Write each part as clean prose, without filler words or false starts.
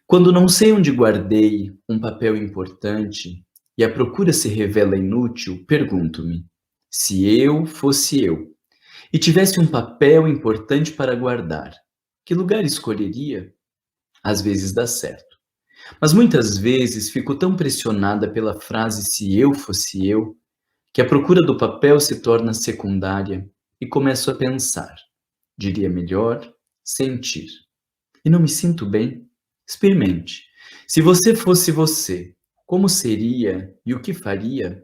Quando não sei onde guardei um papel importante e a procura se revela inútil, pergunto-me: se eu fosse eu e tivesse um papel importante para guardar, que lugar escolheria? Às vezes dá certo, mas muitas vezes fico tão pressionada pela frase "se eu fosse eu", que a procura do papel se torna secundária e começo a pensar, diria melhor, sentir. E não me sinto bem? Experimente. Se você fosse você, como seria e o que faria?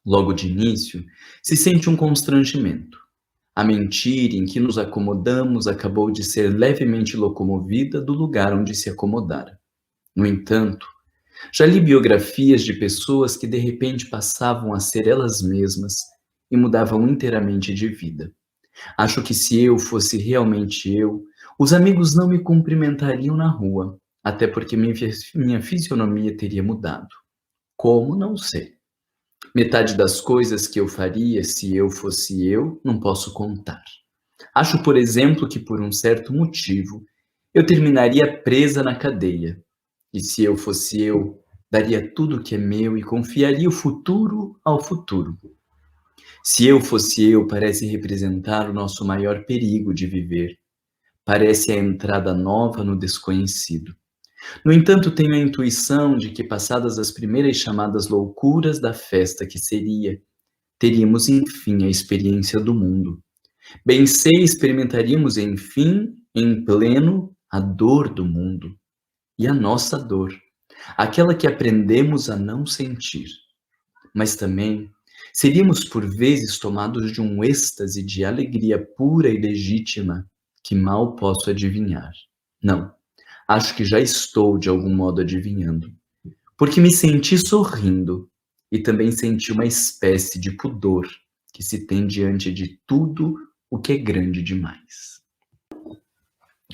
Logo de início, se sente um constrangimento. A mentira em que nos acomodamos acabou de ser levemente locomovida do lugar onde se acomodara. No entanto, já li biografias de pessoas que de repente passavam a ser elas mesmas e mudavam inteiramente de vida. Acho que se eu fosse realmente eu, os amigos não me cumprimentariam na rua, até porque minha fisionomia teria mudado. Como? Não sei. Metade das coisas que eu faria se eu fosse eu, não posso contar. Acho, por exemplo, que por um certo motivo, eu terminaria presa na cadeia. E se eu fosse eu, daria tudo o que é meu e confiaria o futuro ao futuro. Se eu fosse eu, parece representar o nosso maior perigo de viver. Parece a entrada nova no desconhecido. No entanto, tenho a intuição de que, passadas as primeiras chamadas loucuras da festa que seria, teríamos enfim a experiência do mundo. Bem sei, experimentaríamos enfim, em pleno, a dor do mundo. E a nossa dor, aquela que aprendemos a não sentir. Mas também seríamos por vezes tomados de um êxtase de alegria pura e legítima que mal posso adivinhar. Não, acho que já estou de algum modo adivinhando, porque me senti sorrindo e também senti uma espécie de pudor que se tem diante de tudo o que é grande demais.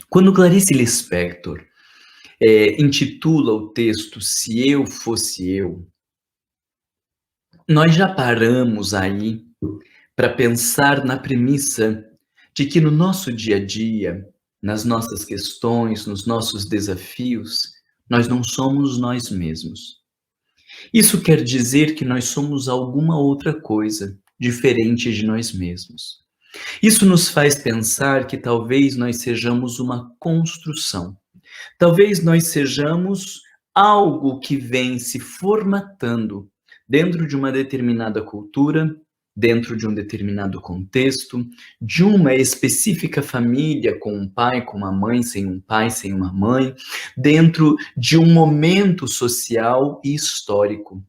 Quando Clarice Lispector intitula o texto Se Eu Fosse Eu, nós já paramos aí para pensar na premissa de que no nosso dia a dia, nas nossas questões, nos nossos desafios, nós não somos nós mesmos. Isso quer dizer que nós somos alguma outra coisa, diferente de nós mesmos. Isso nos faz pensar que talvez nós sejamos uma construção. Talvez nós sejamos algo que vem se formatando dentro de uma determinada cultura, dentro de um determinado contexto, de uma específica família, com um pai, com uma mãe, sem um pai, sem uma mãe, dentro de um momento social e histórico.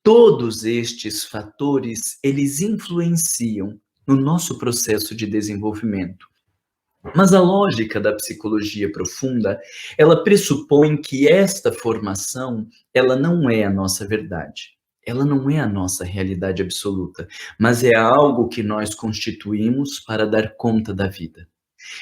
Todos estes fatores, eles influenciam no nosso processo de desenvolvimento. Mas a lógica da psicologia profunda, ela pressupõe que esta formação, ela não é a nossa verdade. Ela não é a nossa realidade absoluta, mas é algo que nós constituímos para dar conta da vida.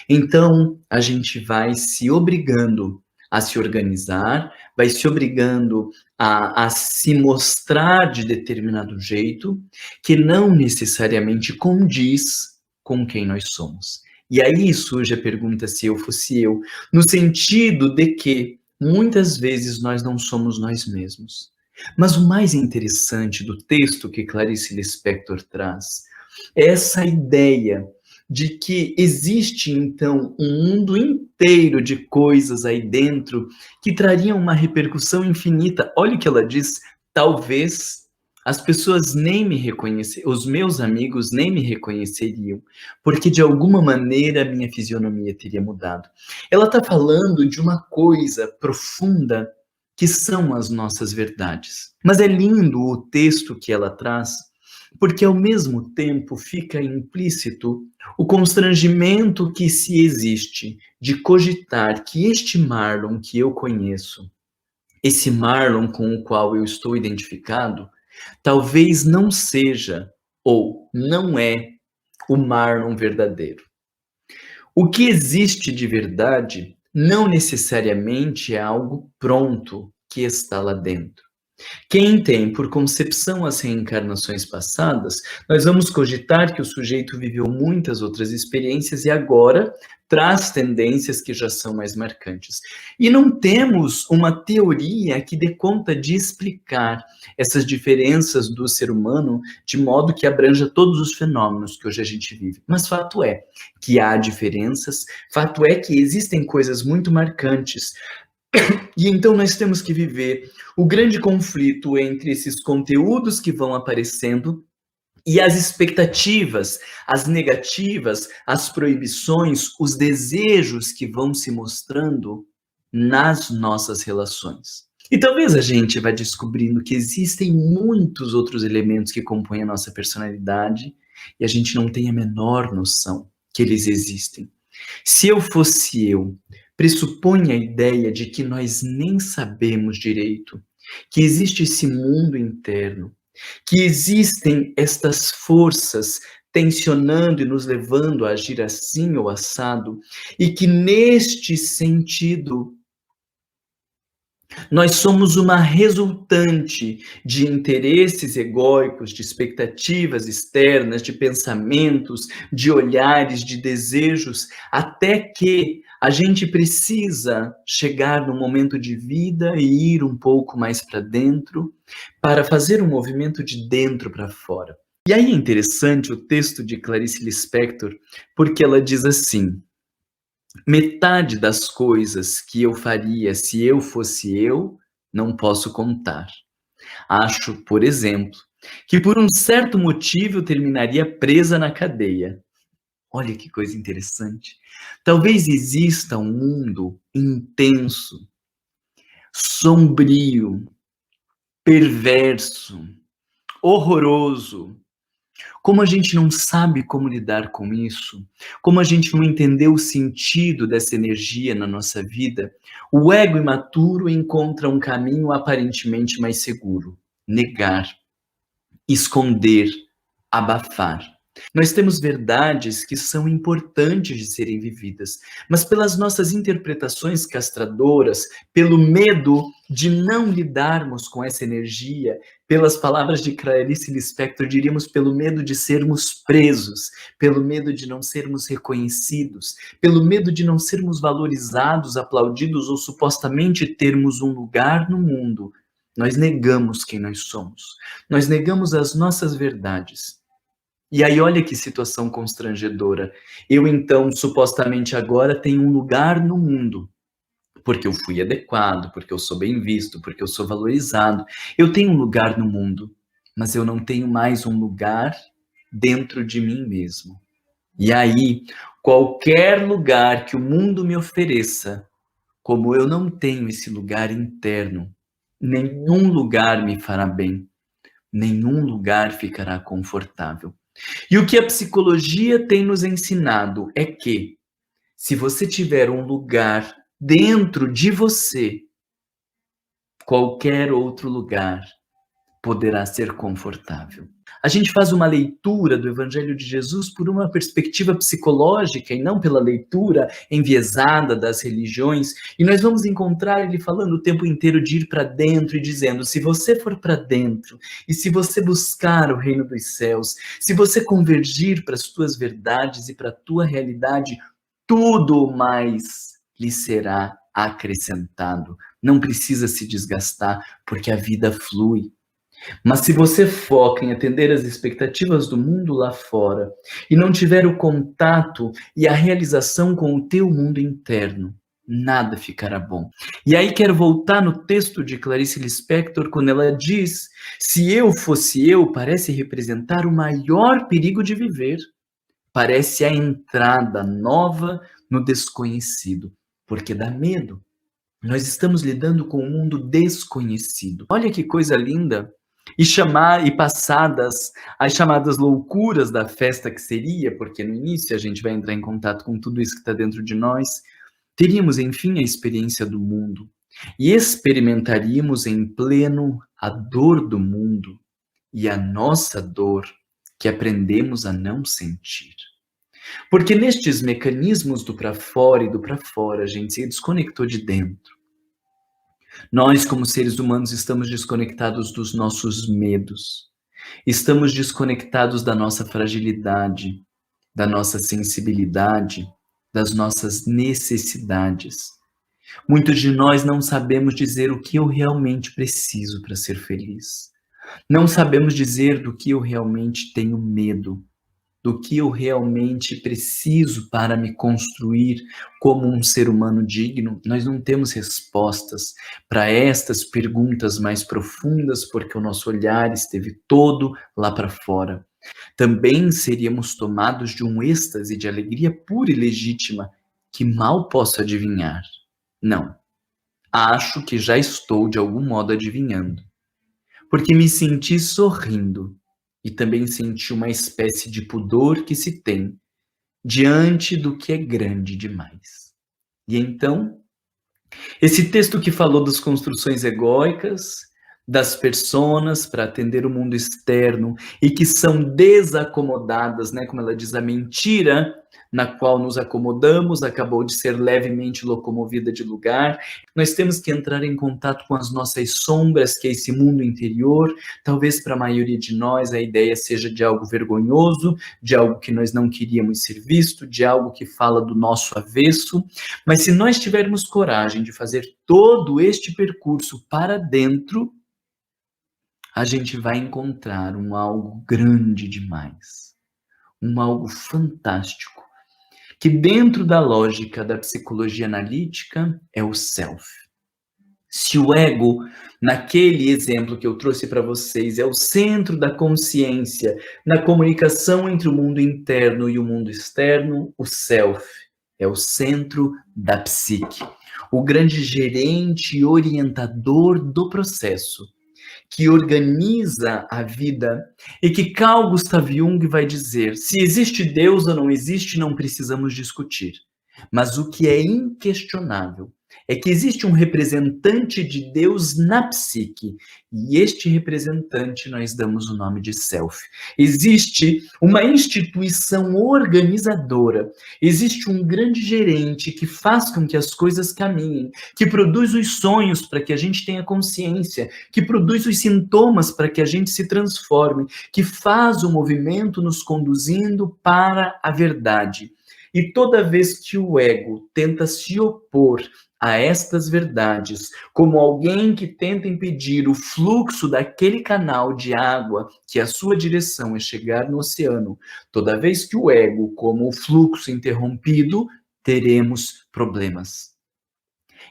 Então, a gente vai se obrigando a se organizar, vai se obrigando a se mostrar de determinado jeito, que não necessariamente condiz com quem nós somos. E aí surge a pergunta se eu fosse eu, no sentido de que muitas vezes nós não somos nós mesmos. Mas o mais interessante do texto que Clarice Lispector traz é essa ideia de que existe então um mundo inteiro de coisas aí dentro que trariam uma repercussão infinita. Olha o que ela diz, talvez as pessoas nem me reconheceriam, os meus amigos nem me reconheceriam, porque de alguma maneira a minha fisionomia teria mudado. Ela está falando de uma coisa profunda que são as nossas verdades. Mas é lindo o texto que ela traz, porque ao mesmo tempo fica implícito o constrangimento que se existe de cogitar que este Marlon que eu conheço, esse Marlon com o qual eu estou identificado, talvez não seja ou não é o Marlon verdadeiro. O que existe de verdade não necessariamente é algo pronto que está lá dentro. Quem tem por concepção as reencarnações passadas, nós vamos cogitar que o sujeito viveu muitas outras experiências e agora traz tendências que já são mais marcantes. E não temos uma teoria que dê conta de explicar essas diferenças do ser humano de modo que abranja todos os fenômenos que hoje a gente vive. Mas fato é que há diferenças, fato é que existem coisas muito marcantes. E então nós temos que viver o grande conflito entre esses conteúdos que vão aparecendo e as expectativas, as negativas, as proibições, os desejos que vão se mostrando nas nossas relações. E talvez a gente vá descobrindo que existem muitos outros elementos que compõem a nossa personalidade e a gente não tem a menor noção que eles existem. Se eu fosse eu, pressupõe a ideia de que nós nem sabemos direito, que existe esse mundo interno, que existem estas forças tensionando e nos levando a agir assim ou assado, e que neste sentido nós somos uma resultante de interesses egóicos, de expectativas externas, de pensamentos, de olhares, de desejos, até que a gente precisa chegar no momento de vida e ir um pouco mais para dentro, para fazer um movimento de dentro para fora. E aí é interessante o texto de Clarice Lispector, porque ela diz assim: metade das coisas que eu faria se eu fosse eu, não posso contar. Acho, por exemplo, que por um certo motivo eu terminaria presa na cadeia. Olha que coisa interessante. Talvez exista um mundo intenso, sombrio, perverso, horroroso. Como a gente não sabe como lidar com isso, como a gente não entendeu o sentido dessa energia na nossa vida, o ego imaturo encontra um caminho aparentemente mais seguro: negar, esconder, abafar. Nós temos verdades que são importantes de serem vividas, mas pelas nossas interpretações castradoras, pelo medo de não lidarmos com essa energia, pelas palavras de Clarice Lispector, diríamos pelo medo de sermos presos, pelo medo de não sermos reconhecidos, pelo medo de não sermos valorizados, aplaudidos ou supostamente termos um lugar no mundo, nós negamos quem nós somos, nós negamos as nossas verdades. E aí, olha que situação constrangedora. Eu, então, supostamente agora tenho um lugar no mundo, porque eu fui adequado, porque eu sou bem visto, porque eu sou valorizado. Eu tenho um lugar no mundo, mas eu não tenho mais um lugar dentro de mim mesmo. E aí, qualquer lugar que o mundo me ofereça, como eu não tenho esse lugar interno, nenhum lugar me fará bem, nenhum lugar ficará confortável. E o que a psicologia tem nos ensinado é que, se você tiver um lugar dentro de você, qualquer outro lugar poderá ser confortável. A gente faz uma leitura do Evangelho de Jesus por uma perspectiva psicológica e não pela leitura enviesada das religiões, e nós vamos encontrar ele falando o tempo inteiro de ir para dentro e dizendo: se você for para dentro e se você buscar o reino dos céus, se você convergir para as tuas verdades e para a tua realidade, tudo mais lhe será acrescentado. Não precisa se desgastar, porque a vida flui. Mas se você foca em atender às expectativas do mundo lá fora e não tiver o contato e a realização com o teu mundo interno, nada ficará bom. E aí quero voltar no texto de Clarice Lispector, quando ela diz: se eu fosse eu, parece representar o maior perigo de viver. Parece a entrada nova no desconhecido, porque dá medo. Nós estamos lidando com um mundo desconhecido. Olha que coisa linda! E passadas as chamadas loucuras da festa que seria, porque no início a gente vai entrar em contato com tudo isso que está dentro de nós, teríamos enfim a experiência do mundo e experimentaríamos em pleno a dor do mundo e a nossa dor que aprendemos a não sentir. Porque nestes mecanismos do para fora e do para fora, a gente se desconectou de dentro. Nós, como seres humanos, estamos desconectados dos nossos medos, estamos desconectados da nossa fragilidade, da nossa sensibilidade, das nossas necessidades. Muitos de nós não sabemos dizer o que eu realmente preciso para ser feliz. Não sabemos dizer do que eu realmente tenho medo, do que eu realmente preciso para me construir como um ser humano digno. Nós não temos respostas para estas perguntas mais profundas, porque o nosso olhar esteve todo lá para fora. Também seríamos tomados de um êxtase de alegria pura e legítima, que mal posso adivinhar. Não, acho que já estou de algum modo adivinhando, porque me senti sorrindo e também senti uma espécie de pudor que se tem diante do que é grande demais. E então, esse texto que falou das construções egóicas, das personas para atender o mundo externo e que são desacomodadas, né? Como ela diz, a mentira na qual nos acomodamos acabou de ser levemente locomovida de lugar. Nós temos que entrar em contato com as nossas sombras, que é esse mundo interior. Talvez para a maioria de nós a ideia seja de algo vergonhoso, de algo que nós não queríamos ser visto, de algo que fala do nosso avesso. Mas se nós tivermos coragem de fazer todo este percurso para dentro, a gente vai encontrar um algo grande demais, um algo fantástico, que dentro da lógica da psicologia analítica é o self. Se o ego, naquele exemplo que eu trouxe para vocês, é o centro da consciência, na comunicação entre o mundo interno e o mundo externo, o self é o centro da psique, o grande gerente e orientador do processo, que organiza a vida e que Carl Gustav Jung vai dizer: se existe Deus ou não existe, não precisamos discutir. Mas o que é inquestionável é que existe um representante de Deus na psique, e este representante nós damos o nome de self. Existe uma instituição organizadora, existe um grande gerente que faz com que as coisas caminhem, que produz os sonhos para que a gente tenha consciência, que produz os sintomas para que a gente se transforme, que faz o movimento nos conduzindo para a verdade. E toda vez que o ego tenta se opor a estas verdades, como alguém que tenta impedir o fluxo daquele canal de água que a sua direção é chegar no oceano, toda vez que o ego, como o fluxo interrompido, teremos problemas.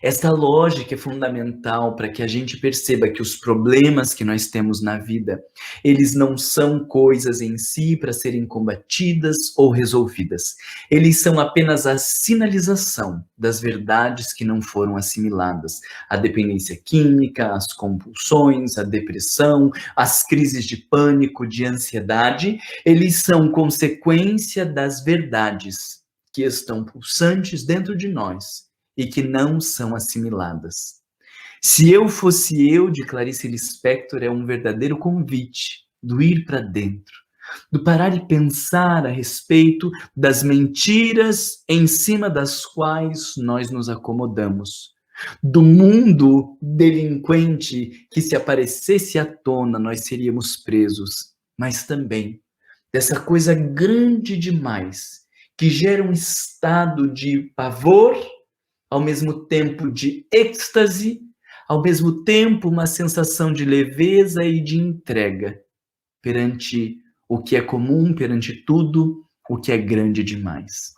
Essa lógica é fundamental para que a gente perceba que os problemas que nós temos na vida, eles não são coisas em si para serem combatidas ou resolvidas. Eles são apenas a sinalização das verdades que não foram assimiladas. A dependência química, as compulsões, a depressão, as crises de pânico, de ansiedade, eles são consequência das verdades que estão pulsantes dentro de nós e que não são assimiladas. Se eu fosse eu, de Clarice Lispector, é um verdadeiro convite do ir para dentro, do parar e pensar a respeito das mentiras em cima das quais nós nos acomodamos, do mundo delinquente que, se aparecesse à tona, nós seríamos presos, mas também dessa coisa grande demais que gera um estado de pavor, ao mesmo tempo de êxtase, ao mesmo tempo uma sensação de leveza e de entrega perante o que é comum, perante tudo o que é grande demais.